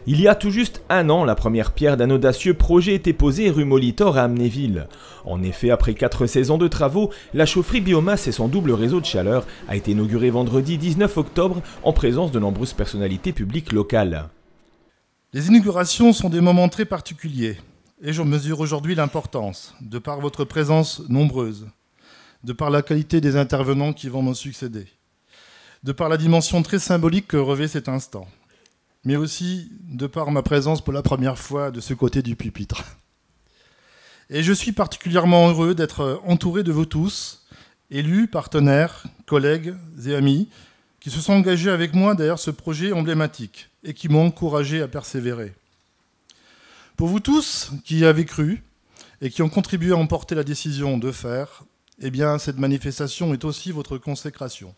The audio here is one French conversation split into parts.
Il y a tout juste un an, la première pierre d'un audacieux projet était posée rue Molitor à Amnéville. En effet, après 4 saisons de travaux, la chaufferie biomasse et son double réseau de chaleur a été inaugurée vendredi 19 octobre en présence de nombreuses personnalités publiques locales. Les inaugurations sont des moments très particuliers et j'en mesure aujourd'hui l'importance, de par votre présence nombreuse, de par la qualité des intervenants qui vont me succéder, de par la dimension très symbolique que revêt cet instant, mais aussi de par ma présence pour la première fois de ce côté du pupitre. Et je suis particulièrement heureux d'être entouré de vous tous, élus, partenaires, collègues et amis, qui se sont engagés avec moi derrière ce projet emblématique et qui m'ont encouragé à persévérer. Pour vous tous qui y avez cru et qui ont contribué à emporter la décision de faire, eh bien, cette manifestation est aussi votre consécration.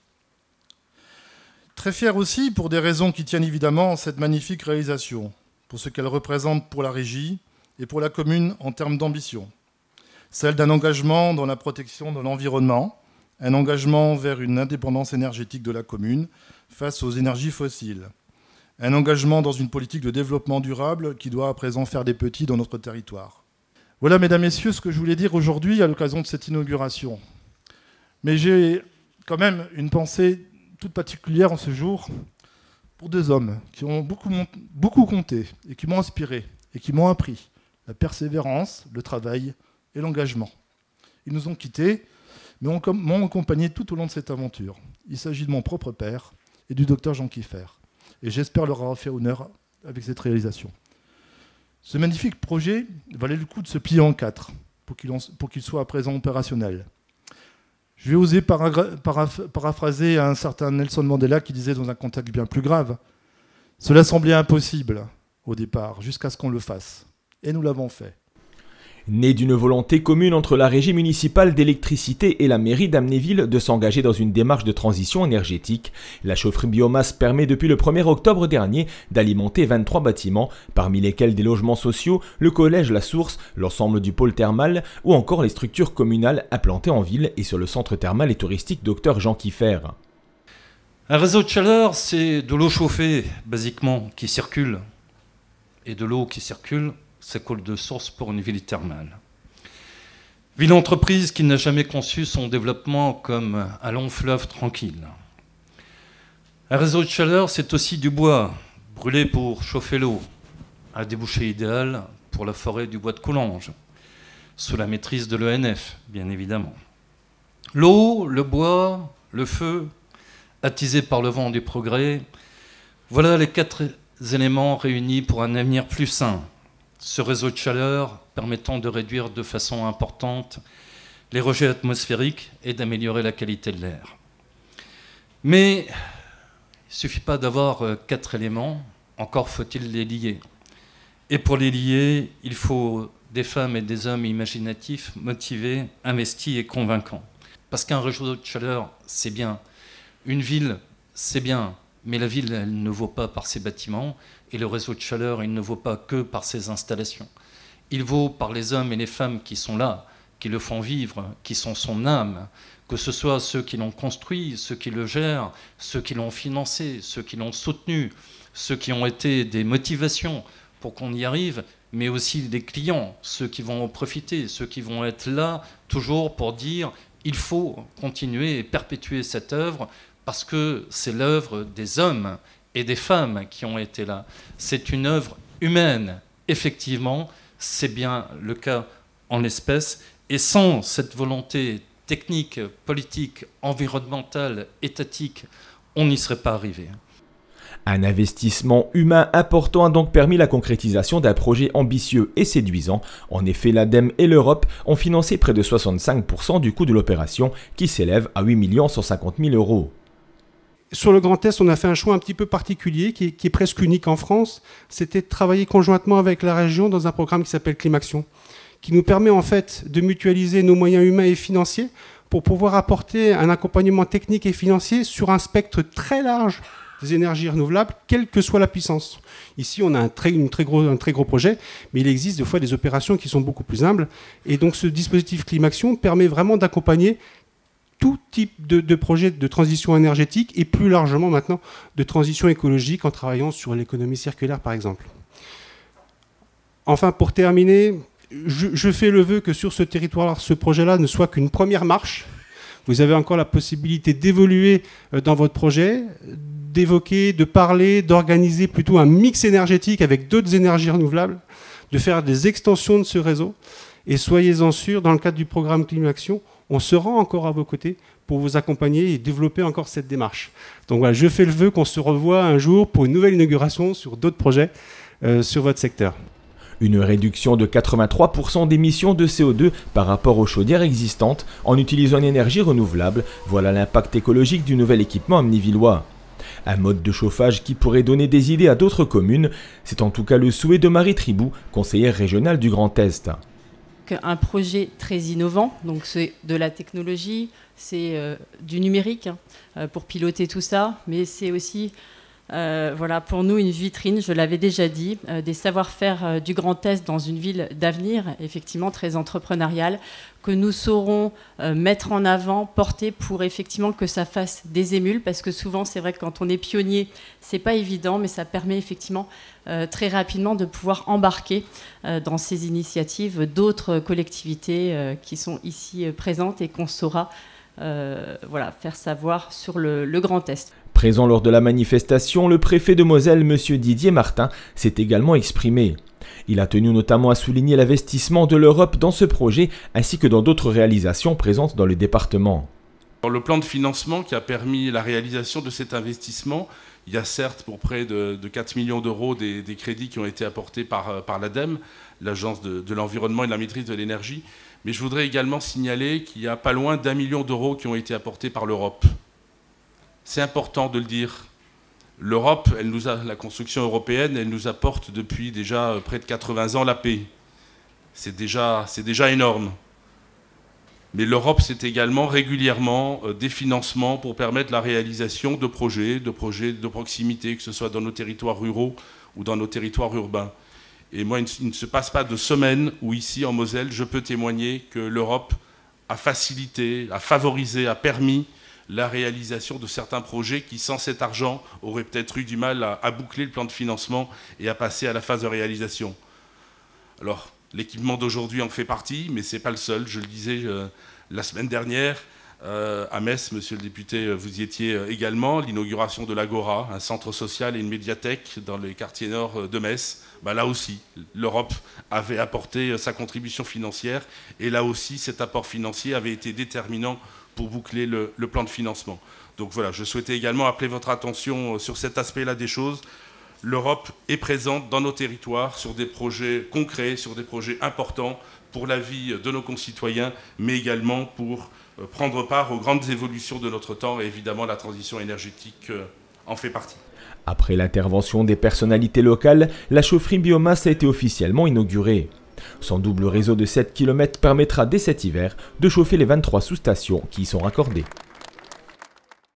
Très fier aussi, pour des raisons qui tiennent évidemment à cette magnifique réalisation, pour ce qu'elle représente pour la régie et pour la commune en termes d'ambition. Celle d'un engagement dans la protection de l'environnement, un engagement vers une indépendance énergétique de la commune face aux énergies fossiles, un engagement dans une politique de développement durable qui doit à présent faire des petits dans notre territoire. Voilà, mesdames, messieurs, ce que je voulais dire aujourd'hui à l'occasion de cette inauguration. Mais j'ai quand même une pensée toute particulière en ce jour pour deux hommes qui ont beaucoup compté et qui m'ont inspiré et qui m'ont appris la persévérance, le travail et l'engagement. Ils nous ont quittés, mais m'ont accompagné tout au long de cette aventure. Il s'agit de mon propre père et du docteur Jean Kiefer. Et j'espère leur avoir fait honneur avec cette réalisation. Ce magnifique projet valait le coup de se plier en 4 pour qu'il soit à présent opérationnel. Je vais oser paraphraser un certain Nelson Mandela qui disait dans un contexte bien plus grave « Cela semblait impossible au départ, jusqu'à ce qu'on le fasse. Et nous l'avons fait. » Né d'une volonté commune entre la régie municipale d'électricité et la mairie d'Amnéville de s'engager dans une démarche de transition énergétique, la chaufferie biomasse permet depuis le 1er octobre dernier d'alimenter 23 bâtiments, parmi lesquels des logements sociaux, le collège La Source, l'ensemble du pôle thermal ou encore les structures communales implantées en ville et sur le centre thermal et touristique Dr Jean Kiefer. Un réseau de chaleur, c'est de l'eau chauffée, basiquement, qui circule. Et de l'eau qui circule, ça coule de source pour une ville thermale. Ville-entreprise qui n'a jamais conçu son développement comme un long fleuve tranquille. Un réseau de chaleur, c'est aussi du bois, brûlé pour chauffer l'eau. Un débouché idéal pour la forêt du bois de Coulanges, sous la maîtrise de l'ENF, bien évidemment. L'eau, le bois, le feu, attisés par le vent du progrès, voilà les 4 éléments réunis pour un avenir plus sain. Ce réseau de chaleur permettant de réduire de façon importante les rejets atmosphériques et d'améliorer la qualité de l'air. Mais il ne suffit pas d'avoir 4 éléments, encore faut-il les lier. Et pour les lier, il faut des femmes et des hommes imaginatifs, motivés, investis et convaincants. Parce qu'un réseau de chaleur, c'est bien. Une ville, c'est bien. Mais la ville, elle ne vaut pas par ses bâtiments, et le réseau de chaleur, il ne vaut pas que par ses installations. Il vaut par les hommes et les femmes qui sont là, qui le font vivre, qui sont son âme, que ce soit ceux qui l'ont construit, ceux qui le gèrent, ceux qui l'ont financé, ceux qui l'ont soutenu, ceux qui ont été des motivations pour qu'on y arrive, mais aussi des clients, ceux qui vont en profiter, ceux qui vont être là toujours pour dire il faut continuer et perpétuer cette œuvre, parce que c'est l'œuvre des hommes et des femmes qui ont été là. C'est une œuvre humaine, effectivement, c'est bien le cas en l'espèce, et sans cette volonté technique, politique, environnementale, étatique, on n'y serait pas arrivé. Un investissement humain important a donc permis la concrétisation d'un projet ambitieux et séduisant. En effet, l'ADEME et l'Europe ont financé près de 65% du coût de l'opération, qui s'élève à 8 150 000 €. Sur le Grand Est, on a fait un choix un petit peu particulier, qui est presque unique en France. C'était de travailler conjointement avec la région dans un programme qui s'appelle Climaction, qui nous permet en fait de mutualiser nos moyens humains et financiers pour pouvoir apporter un accompagnement technique et financier sur un spectre très large des énergies renouvelables, quelle que soit la puissance. Ici, on a un très gros projet, mais il existe des fois des opérations qui sont beaucoup plus humbles. Et donc, ce dispositif Climaction permet vraiment d'accompagner tout type de projet de transition énergétique et plus largement maintenant de transition écologique en travaillant sur l'économie circulaire par exemple. Enfin, pour terminer, je fais le vœu que sur ce territoire, ce projet-là ne soit qu'une première marche. Vous avez encore la possibilité d'évoluer dans votre projet, d'évoquer, de parler, d'organiser plutôt un mix énergétique avec d'autres énergies renouvelables, de faire des extensions de ce réseau. Et soyez-en sûrs, dans le cadre du programme Climaction, on sera encore à vos côtés pour vous accompagner et développer encore cette démarche. Donc voilà, je fais le vœu qu'on se revoie un jour pour une nouvelle inauguration sur d'autres projets sur votre secteur. Une réduction de 83% d'émissions de CO2 par rapport aux chaudières existantes en utilisant une énergie renouvelable, voilà l'impact écologique du nouvel équipement amnévillois. Un mode de chauffage qui pourrait donner des idées à d'autres communes, c'est en tout cas le souhait de Marie Tribou, conseillère régionale du Grand Est. Un projet très innovant, donc c'est de la technologie, c'est du numérique pour piloter tout ça, mais c'est aussi voilà, pour nous une vitrine, je l'avais déjà dit, des savoir-faire du Grand Est dans une ville d'avenir, effectivement très entrepreneuriale, que nous saurons mettre en avant, porter pour effectivement que ça fasse des émules, parce que souvent c'est vrai que quand on est pionnier, c'est pas évident, mais ça permet effectivement très rapidement de pouvoir embarquer dans ces initiatives d'autres collectivités qui sont ici présentes et qu'on saura voilà, faire savoir sur le Grand Est. Présent lors de la manifestation, le préfet de Moselle, M. Didier Martin, s'est également exprimé. Il a tenu notamment à souligner l'investissement de l'Europe dans ce projet, ainsi que dans d'autres réalisations présentes dans le département. Le plan de financement qui a permis la réalisation de cet investissement, il y a certes pour près de 4 millions d'euros des crédits qui ont été apportés par l'ADEME, l'Agence de l'environnement et de la maîtrise de l'énergie, mais je voudrais également signaler qu'il y a pas loin d'1 million d'euros qui ont été apportés par l'Europe. C'est important de le dire. L'Europe, la construction européenne, elle nous apporte depuis déjà près de 80 ans la paix. C'est déjà énorme. Mais l'Europe, c'est également régulièrement des financements pour permettre la réalisation de projets de proximité, que ce soit dans nos territoires ruraux ou dans nos territoires urbains. Et moi, il ne se passe pas de semaine où ici, en Moselle, je peux témoigner que l'Europe a facilité, a favorisé, a permis la réalisation de certains projets qui, sans cet argent, auraient peut-être eu du mal à boucler le plan de financement et à passer à la phase de réalisation. Alors, l'équipement d'aujourd'hui en fait partie, mais ce n'est pas le seul. Je le disais la semaine dernière, à Metz, monsieur le député, vous y étiez également, l'inauguration de l'Agora, un centre social et une médiathèque dans les quartiers nord de Metz. Là aussi, l'Europe avait apporté sa contribution financière et là aussi, cet apport financier avait été déterminant pour boucler le plan de financement. Donc voilà, je souhaitais également appeler votre attention sur cet aspect-là des choses. L'Europe est présente dans nos territoires sur des projets concrets, sur des projets importants pour la vie de nos concitoyens, mais également pour prendre part aux grandes évolutions de notre temps, et évidemment la transition énergétique en fait partie. Après l'intervention des personnalités locales, la chaufferie biomasse a été officiellement inaugurée. Son double réseau de 7 km permettra dès cet hiver de chauffer les 23 sous-stations qui y sont raccordées.